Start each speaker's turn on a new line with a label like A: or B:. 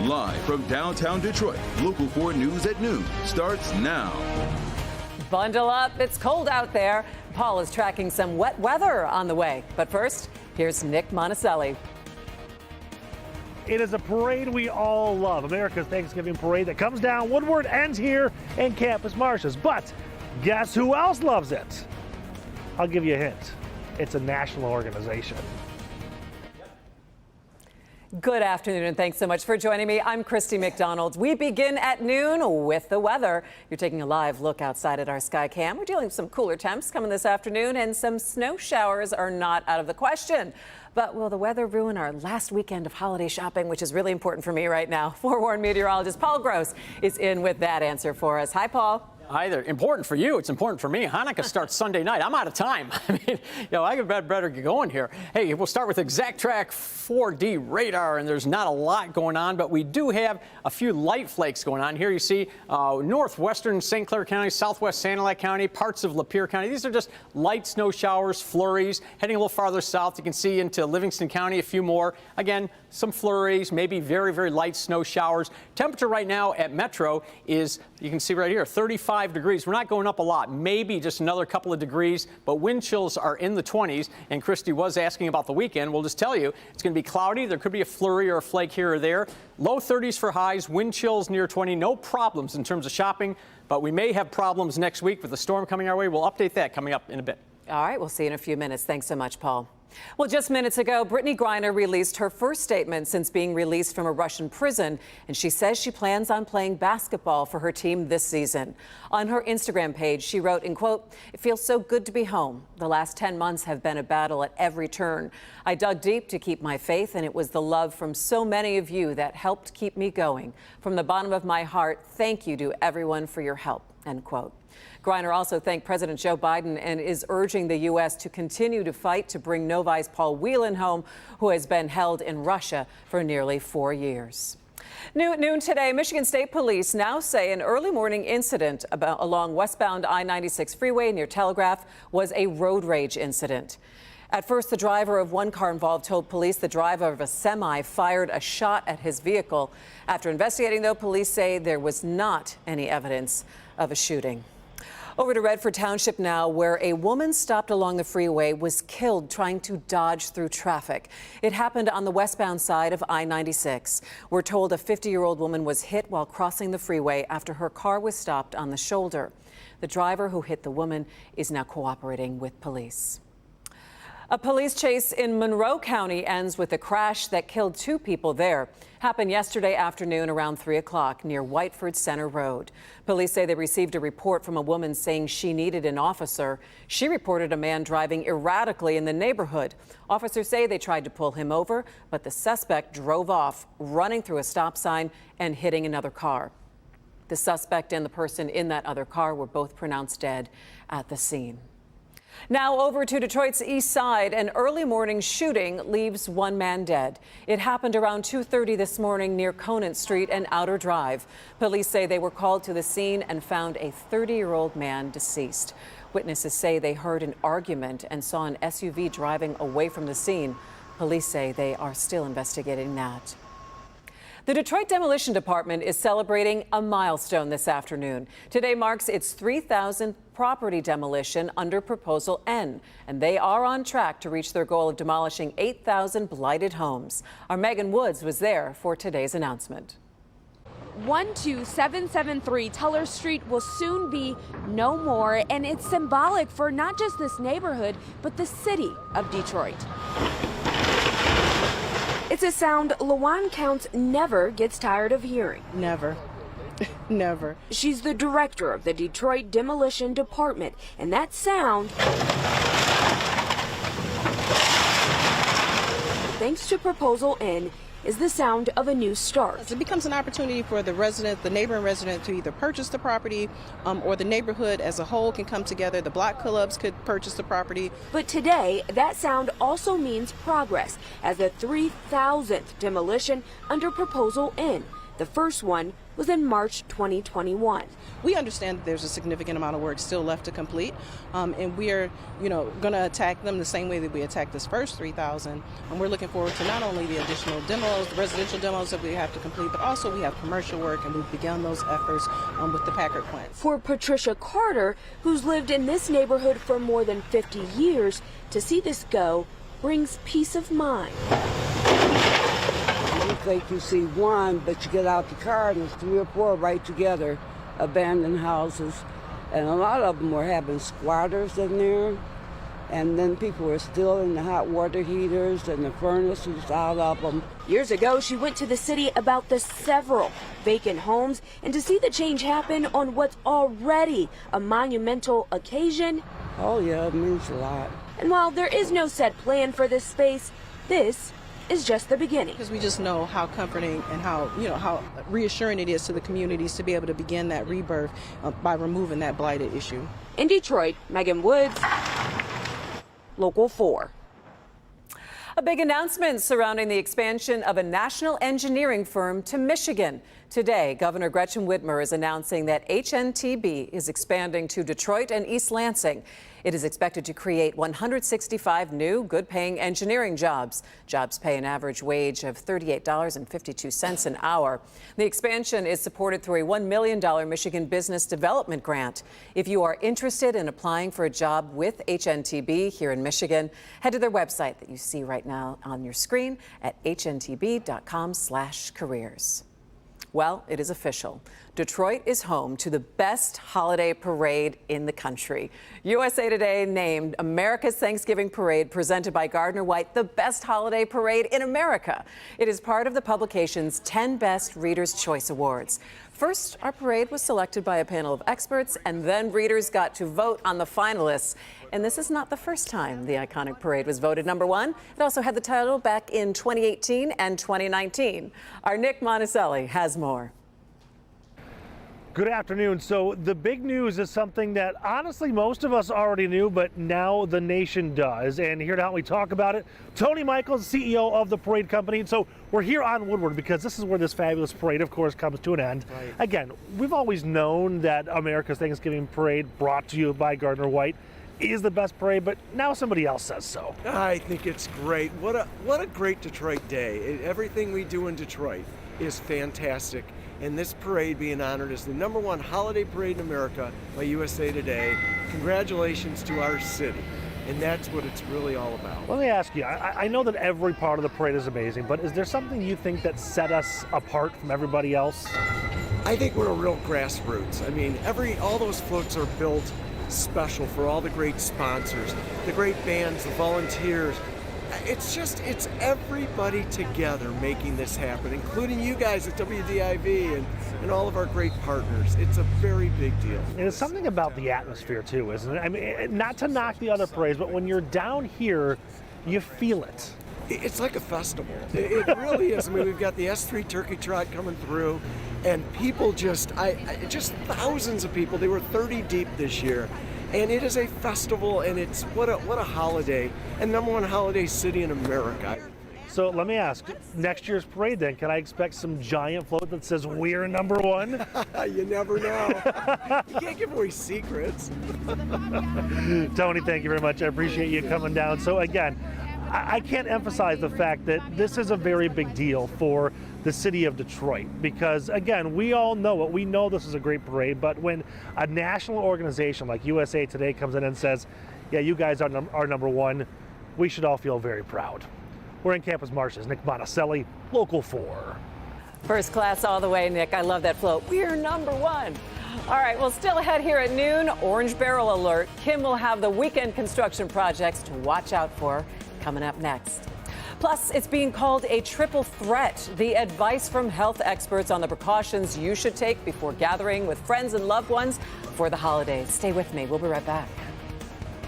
A: Live from downtown Detroit, Local 4 News at noon starts now.
B: Bundle up, it's cold out there. Paul is tracking some wet weather on the way. But first, here's Nick Monticelli.
C: It is a parade we all love, America's Thanksgiving parade that comes down Woodward, ends here in Campus Martius. But guess who else loves it? I'll give you a hint. It's a national organization.
B: Good afternoon, and thanks so much for joining me. I'm Christy McDonald. We begin at noon with the weather. You're taking a live look outside at our sky cam. We're dealing with some cooler temps coming this afternoon, and some snow showers are not out of the question. But will the weather ruin our last weekend of holiday shopping, which is really important for me right now? Forewarned meteorologist Paul Gross is in with that answer for us. Hi, Paul.
D: Hi there. Important for you. It's important for me. Hanukkah starts Sunday night. I'm out of time. I mean, I better get going here. Hey, we'll start with Exact Track 4D radar, and there's not a lot going on, but we do have a few light flakes going on. Here you see northwestern St. Clair County, southwest Sanilac County, parts of Lapeer County. These are just light snow showers, flurries. Heading a little farther south, you can see into Livingston County, a few more. Again, some flurries, maybe very, very light snow showers. Temperature right now at Metro is, you can see right here, 35 degrees. We're not going up a lot, maybe just another couple of degrees, but wind chills are in the 20s. And Christy was asking about the weekend. We'll just tell you, it's going to be cloudy. There could be a flurry or a flake here or there. Low 30s for highs, wind chills near 20. No problems in terms of shopping, but we may have problems next week with the storm coming our way. We'll update that coming up in a bit.
B: All right, we'll see you in a few minutes. Thanks so much, Paul. Well, just minutes ago, Brittney Griner released her first statement since being released from a Russian prison, and she says she plans on playing basketball for her team this season. On her Instagram page, she wrote, in quote, "It feels so good to be home. The last 10 months have been a battle at every turn. I dug deep to keep my faith, and it was the love from so many of you that helped keep me going. From the bottom of my heart, thank you to everyone for your help," end quote. Griner also thanked President Joe Biden and is urging the U.S. to continue to fight to bring Novi's Paul Whelan home, who has been held in Russia for nearly 4 years. New at noon today, Michigan State Police now say an early morning incident along westbound I-96 freeway near Telegraph was a road rage incident. At first, the driver of one car involved told police the driver of a semi fired a shot at his vehicle. After investigating, though, police say there was not any evidence of a shooting. Over to Redford Township now, where a woman stopped along the freeway was killed trying to dodge through traffic. It happened on the westbound side of I-96. We're told a 50-year-old woman was hit while crossing the freeway after her car was stopped on the shoulder. The driver who hit the woman is now cooperating with police. A police chase in Monroe County ends with a crash that killed 2 people there. Happened yesterday afternoon around 3 o'clock near Whiteford Center Road. Police say they received a report from a woman saying she needed an officer. She reported a man driving erratically in the neighborhood. Officers say they tried to pull him over, but the suspect drove off, running through a stop sign and hitting another car. The suspect and the person in that other car were both pronounced dead at the scene. Now over to Detroit's east side. An early morning shooting leaves 1 man dead. It happened around 2:30 this morning near Conant Street and Outer Drive. Police say they were called to the scene and found a 30-year-old man deceased. Witnesses say they heard an argument and saw an SUV driving away from the scene. Police say they are still investigating that. The Detroit Demolition Department is celebrating a milestone this afternoon. Today marks its 3,000th property demolition under Proposal N, and they are on track to reach their goal of demolishing 8,000 blighted homes. Our Megan Woods was there for today's announcement.
E: 12773 Teller Street will soon be no more, and it's symbolic for not just this neighborhood, but the city of Detroit. It's a sound LaJuan Counts never gets tired of hearing.
F: Never. Never.
E: She's the director of the Detroit Demolition Department, and that sound, thanks to Proposal N, is the sound of a new start.
F: It becomes an opportunity for the resident, the neighboring resident, to either purchase the property or the neighborhood as a whole can come together. The block clubs could purchase the property.
E: But today, that sound also means progress as the 3,000th demolition under Proposal N. The first one was in March 2021.
F: We understand that there's a significant amount of work still left to complete, and we are, going to attack them the same way that we attacked this first 3,000. And we're looking forward to not only the additional demos, the residential demos that we have to complete, but also we have commercial work, and we've begun those efforts with the Packard plant.
E: For Patricia Carter, who's lived in this neighborhood for more than 50 years, to see this go brings peace of mind.
G: You think you see one, but you get out the car and there's 3 or 4 right together, abandoned houses. And a lot of them were having squatters in there. And then people were still in the hot water heaters and the furnaces out of them.
E: Years ago, she went to the city about the several vacant homes, and to see the change happen on what's already a monumental occasion.
G: Oh yeah, it means a lot.
E: And while there is no set plan for this space, this is just the beginning.
F: Because we just know how comforting and how reassuring it is to the communities to be able to begin that rebirth by removing that blighted issue.
E: In Detroit, Megan Woods, Local 4.
B: A big announcement surrounding the expansion of a national engineering firm to Michigan. Today, Governor Gretchen Whitmer is announcing that HNTB is expanding to Detroit and East Lansing. It is expected to create 165 new, good-paying engineering jobs. Jobs pay an average wage of $38.52 an hour. The expansion is supported through a $1 million Michigan Business Development Grant. If you are interested in applying for a job with HNTB here in Michigan, head to their website that you see right now on your screen at htb.com/careers. Well, it is official. Detroit is home to the best holiday parade in the country. USA Today named America's Thanksgiving Parade, presented by Gardner White, the best holiday parade in America. It is part of the publication's 10 Best Readers' Choice Awards. First, our parade was selected by a panel of experts, and then readers got to vote on the finalists. And this is not the first time the iconic parade was voted #1. It also had the title back in 2018 and 2019. Our Nick Monticelli has more.
C: Good afternoon. So the big news is something that honestly most of us already knew, but now the nation does. And here to help me talk about it, Tony Michaels, CEO of the parade company. So we're here on Woodward because this is where this fabulous parade, of course, comes to an end. Right. Again, we've always known that America's Thanksgiving Parade, brought to you by Gardner White, is the best parade, but now somebody else says so.
H: I think it's great. What a great Detroit day. Everything we do in Detroit is fantastic. And this parade being honored as the #1 holiday parade in America by USA Today. Congratulations to our city. And that's what it's really all about.
C: Let me ask you, I know that every part of the parade is amazing, but is there something you think that set us apart from everybody else?
H: I think we're a real grassroots. I mean, all those floats are built special for all the great sponsors, the great bands, the volunteers. It's everybody together making this happen, including you guys at WDIV and all of our great partners. It's a very big deal.
C: And it's something about the atmosphere too, isn't it? I mean, not to knock the other parades, but when you're down here, you feel it.
H: It's like a festival. It really is. I mean, we've got the S3 Turkey Trot coming through, and people just thousands of people. They were 30 deep this year. And it is a festival, and it's what a holiday, and #1 holiday city in America.
C: So let me ask, next year's parade then, can I expect some giant float that says we're #1?
H: You never know. You can't give away secrets.
C: Tony, thank you very much. I appreciate you coming down. So again, I can't emphasize the fact that this is a very big deal for the city of Detroit, because again, we all know it. We know this is a great parade, but when a national organization like USA Today comes in and says, yeah, you guys are #1, we should all feel very proud. We're in Campus Martians. Nick Monticelli, Local 4.
B: First class all the way, Nick. I love that float. We're #1. All right, well, still ahead here at noon, Orange Barrel Alert. Kim will have the weekend construction projects to watch out for coming up next. Plus, it's being called a triple threat. The advice from health experts on the precautions you should take before gathering with friends and loved ones for the holidays. Stay with me. We'll be right back.